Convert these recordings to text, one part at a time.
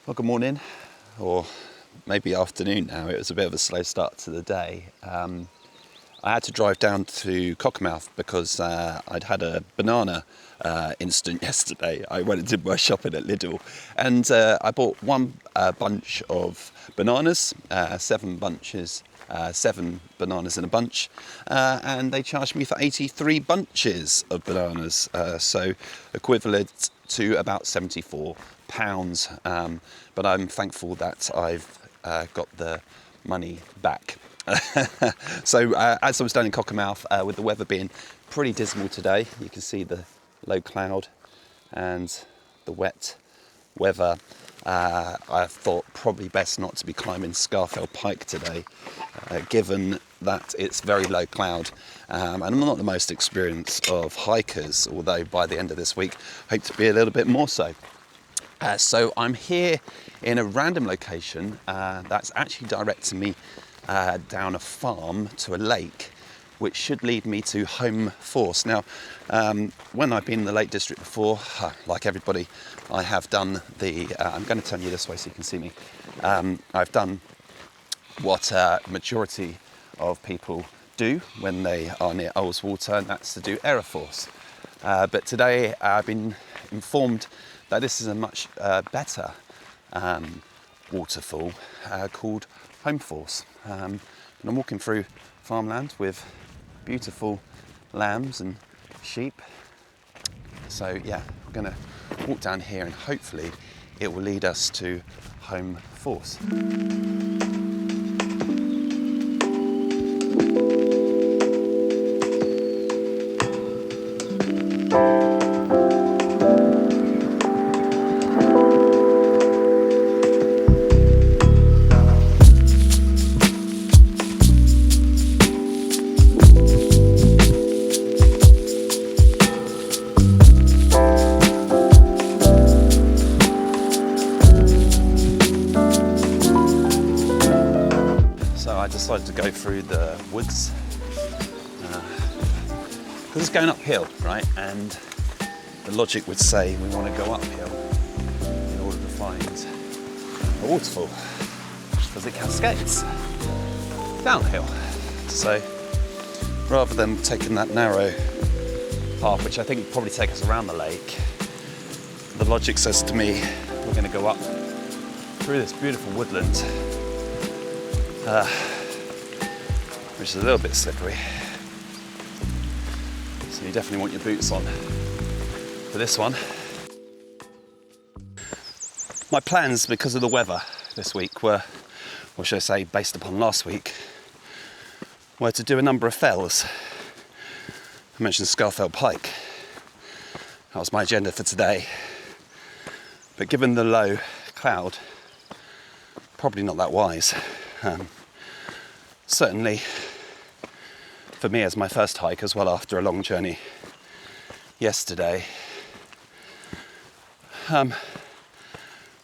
Well, good morning, or maybe afternoon now. It was a bit of a slow start to the day. I had to drive down to Cockermouth because I'd had a banana incident yesterday. I went and did my shopping at Lidl, and I bought one bunch of bananas, 7 bunches, 7 bananas in a bunch, and they charged me for 83 bunches of bananas, so equivalent to about £74. But I'm thankful that I've got the money back. So as I was down in Cockermouth, with the weather being pretty dismal today, you can see the low cloud and the wet weather. I thought probably best not to be climbing Scafell Pike today, given that it's very low cloud, and I'm not the most experienced of hikers, although by the end of this week hope to be a little bit more so. So I'm here in a random location that's actually directing me down a farm to a lake, which should lead me to Holme Force. Now, when I've been in the Lake District before, like everybody, I have done the, I'm going to turn you this way so you can see me. I've done what majority of people do when they are near Ullswater, and that's to do Air Force. But today I've been informed that this is a much better waterfall called Holme Force. And I'm walking through farmland with beautiful lambs and sheep. So yeah, we're going to walk down here and hopefully it will lead us to Holme Force. I decided to go through the woods because it's going uphill, right? And the logic would say we want to go uphill in order to find a waterfall because it cascades downhill. So rather than taking that narrow path, which I think would probably take us around the lake, the logic says to me we're going to go up through this beautiful woodland, which is a little bit slippery, so you definitely want your boots on for this one. My plans, because of the weather this week, were, or should I say based upon last week, were to do a number of fells. I mentioned Scafell Pike. That was my agenda for today, but given the low cloud, probably not that wise. Certainly for me as my first hike as well, after a long journey yesterday.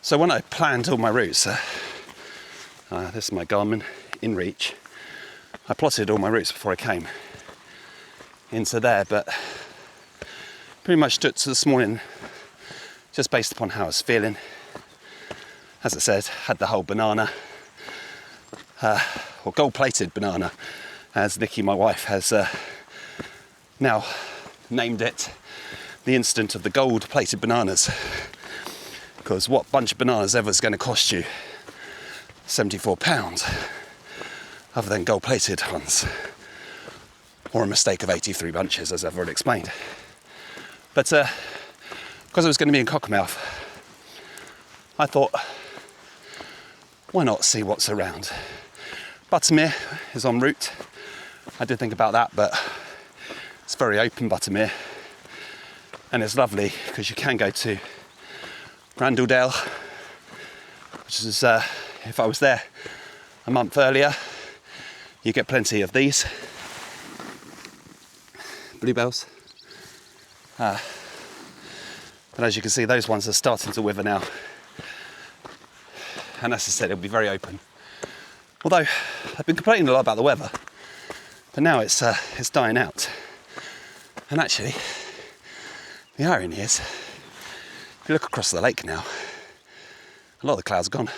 So when I planned all my routes, this is my Garmin InReach, I plotted all my routes before I came into there, but pretty much took to this morning just based upon how I was feeling. As I said, had the whole banana, or gold-plated banana, as Nikki, my wife, has now named it, the incident of the gold-plated bananas. Because what bunch of bananas ever is going to cost you £74 other than gold-plated ones, or a mistake of 83 bunches, as I've already explained. But because I was going to be in Cockermouth, I thought, why not see what's around? Buttermere is en route. I did think about that, but it's very open, Buttermere, and it's lovely because you can go to Randledale, which is, if I was there a month earlier, you get plenty of these bluebells. But as you can see, those ones are starting to wither now. And as I said, it'll be very open. Although I've been complaining a lot about the weather, but now it's dying out. And actually, the irony is, if you look across the lake now, A lot of the clouds are gone.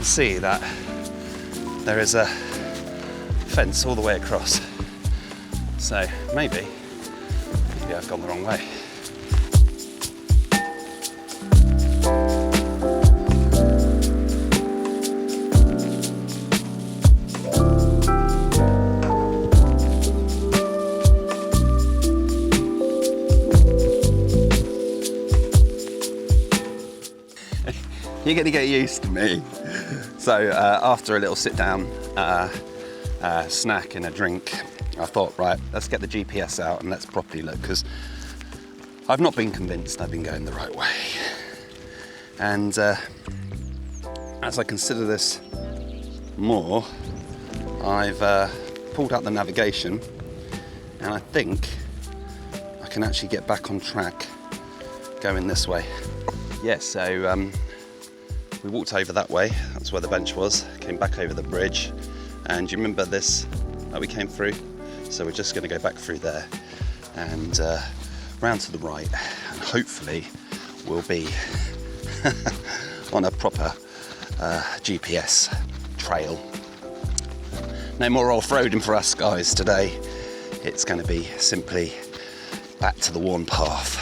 See that there is a fence all the way across, so maybe I've gone the wrong way. You're gonna get used to me. So after a little sit down, snack and a drink, I thought, right, let's get the GPS out and let's properly look, because I've not been convinced I've been going the right way. And as I consider this more, I've pulled out the navigation, and I think I can actually get back on track going this way. Yeah, so we walked over that way, that's where the bench was, came back over the bridge, and you remember this that we came through? So we're just going to go back through there and round to the right, and hopefully we'll be on a proper GPS trail. No more off-roading for us guys today. It's going to be simply back to the worn path.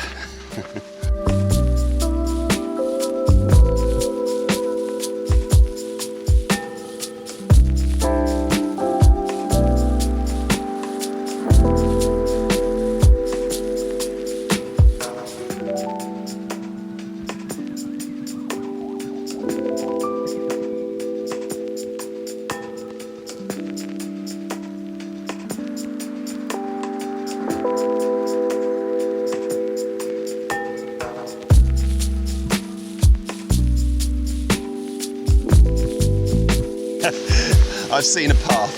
I've seen a path.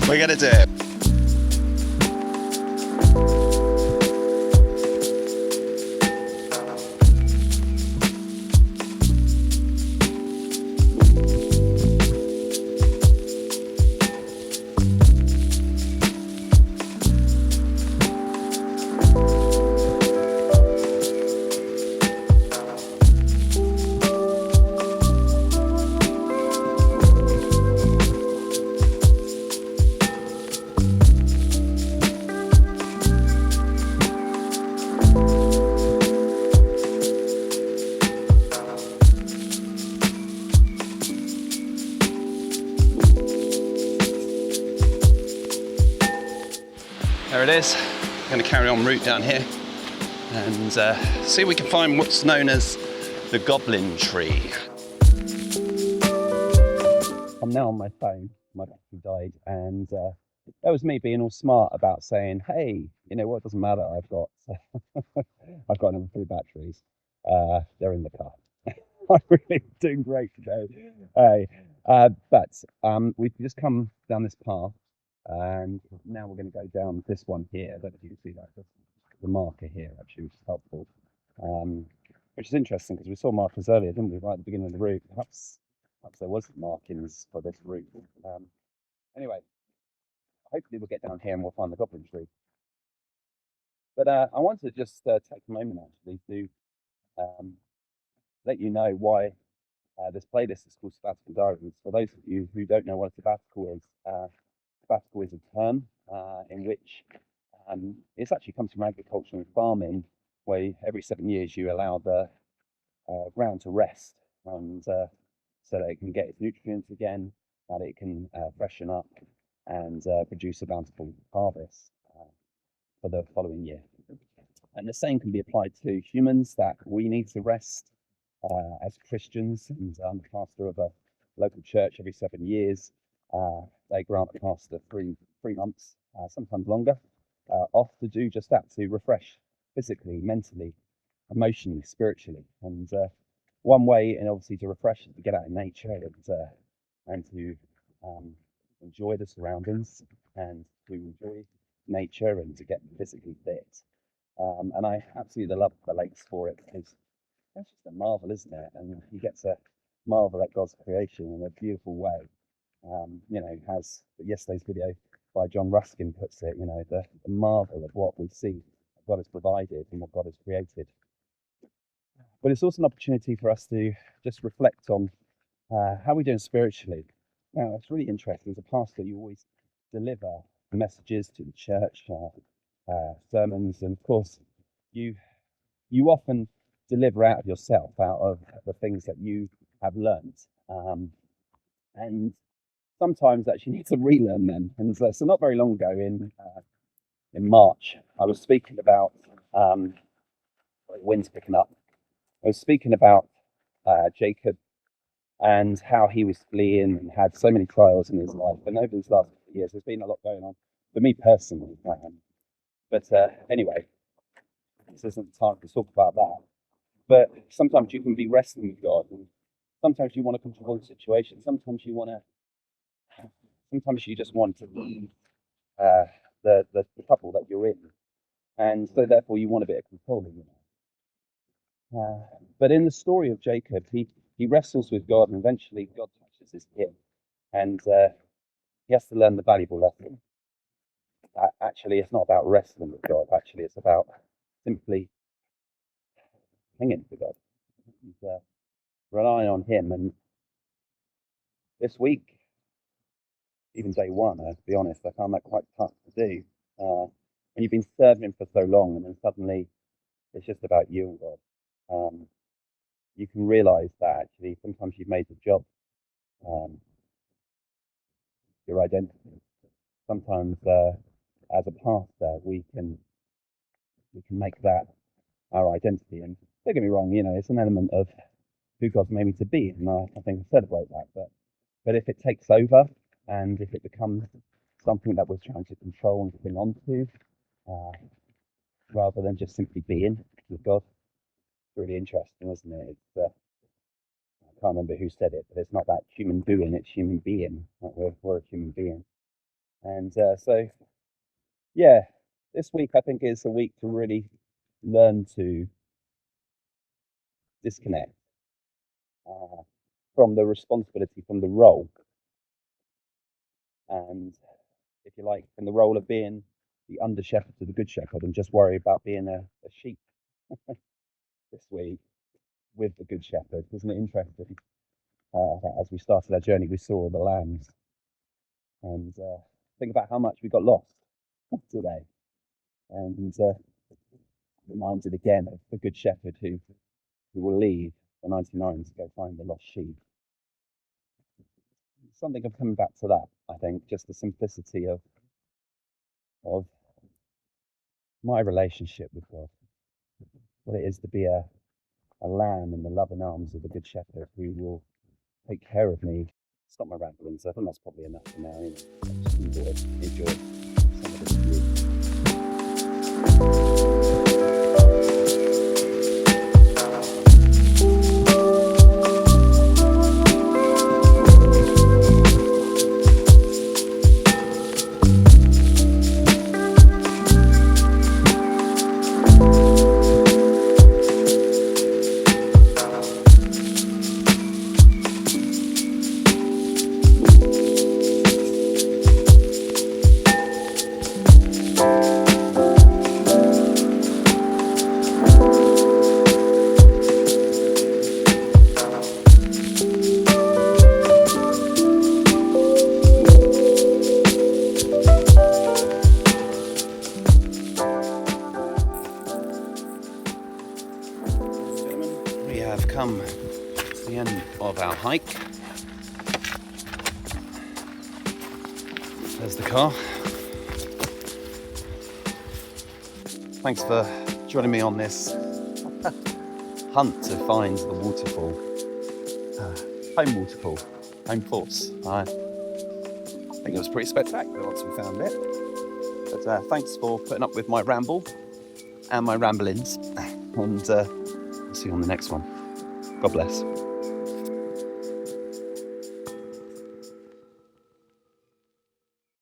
We're gonna do it. There it is. I'm going to carry on route down here and see if we can find what's known as the Goblin Tree. I'm now on my phone. My battery died, and that was me being all smart about saying, "Hey, you know what? It doesn't matter. I've got another 3 batteries. They're in the car." I'm really doing great today. Hey, but we've just come down this path. And now we're going to go down this one here. I don't know if you can see that. The marker here, actually, which is helpful. Which is interesting because we saw markers earlier, didn't we, right at the beginning of the route? Perhaps there wasn't markings for this route. Anyway, hopefully we'll get down here and we'll find the Goblin Tree. But I wanted to just take a moment actually to let you know why this playlist is called Sabbatical Diaries. For those of you who don't know what a sabbatical is a term in which it's actually comes from agriculture and farming, where every 7 years you allow the ground to rest, and so that it can get its nutrients again, that it can freshen up and produce a bountiful harvest for the following year. And the same can be applied to humans, that we need to rest as Christians, and I'm the pastor of a local church every 7 years. They grant a pastor three months, sometimes longer, off to do just that, to refresh physically, mentally, emotionally, spiritually. And one way, and obviously to refresh, is to get out in nature and to enjoy the surroundings and to enjoy nature and to get physically fit. And I absolutely love the lakes for it, because it's just a marvel, isn't it? And you get to marvel at God's creation in a beautiful way. As yesterday's video by John Ruskin puts it, the marvel of what we see, what God has provided and what God has created. But it's also an opportunity for us to just reflect on how we're doing spiritually. Now, it's really interesting. As a pastor, you always deliver messages to the church, sermons, and of course, you often deliver out of yourself, out of the things that you have learned, and sometimes actually need to relearn them. And so not very long ago, in March, I was speaking about wind's picking up. I was speaking about Jacob and how he was fleeing and had so many trials in his life. And over these last couple of years, there's been a lot going on for me personally. But anyway, this isn't the time to talk about that. But sometimes you can be wrestling with God, and sometimes you want to control the situation. Sometimes you just want to leave the couple that you're in, and so therefore you want a bit of control. But in the story of Jacob, he wrestles with God, and eventually God touches his hip, and he has to learn the valuable lesson. Actually, it's not about wrestling with God. Actually, it's about simply clinging to God and relying on Him. And this week, even day one, to be honest, I found that quite tough to do. When you've been serving Him for so long, and then suddenly it's just about you and God. You can realise that actually sometimes you've made the job your identity. Sometimes, as a pastor, we can make that our identity. And don't get me wrong, it's an element of who God's made me to be, and I think I celebrate that. But if it takes over, and if it becomes something that we're trying to control and cling on to, rather than just simply being with God, it's really interesting, isn't it? I can't remember who said it, but it's not about human doing, it's human being. Like we're a human being. And so, yeah, this week I think is a week to really learn to disconnect from the responsibility, from the role, and if you like, from the role of being the under shepherd to the good shepherd, and just worry about being a sheep this week with the good shepherd. Isn't it interesting? That as we started our journey, we saw the lambs, and think about how much we got lost today, and reminded again of the good shepherd who will leave the 99 to go find the lost sheep. Something of coming back to that, I think, just the simplicity of my relationship with God, what it is to be a lamb in the loving arms of the good shepherd who will take care of me. Stop my rambling, so I think that's probably enough for now. Just enjoy some of this view. Come to the end of our hike. There's the car. Thanks for joining me on this hunt to find the waterfall. Holme Waterfall, Holme Force. I think it was pretty spectacular once we found it. But thanks for putting up with my ramble and my ramblings. And see you on the next one. God bless.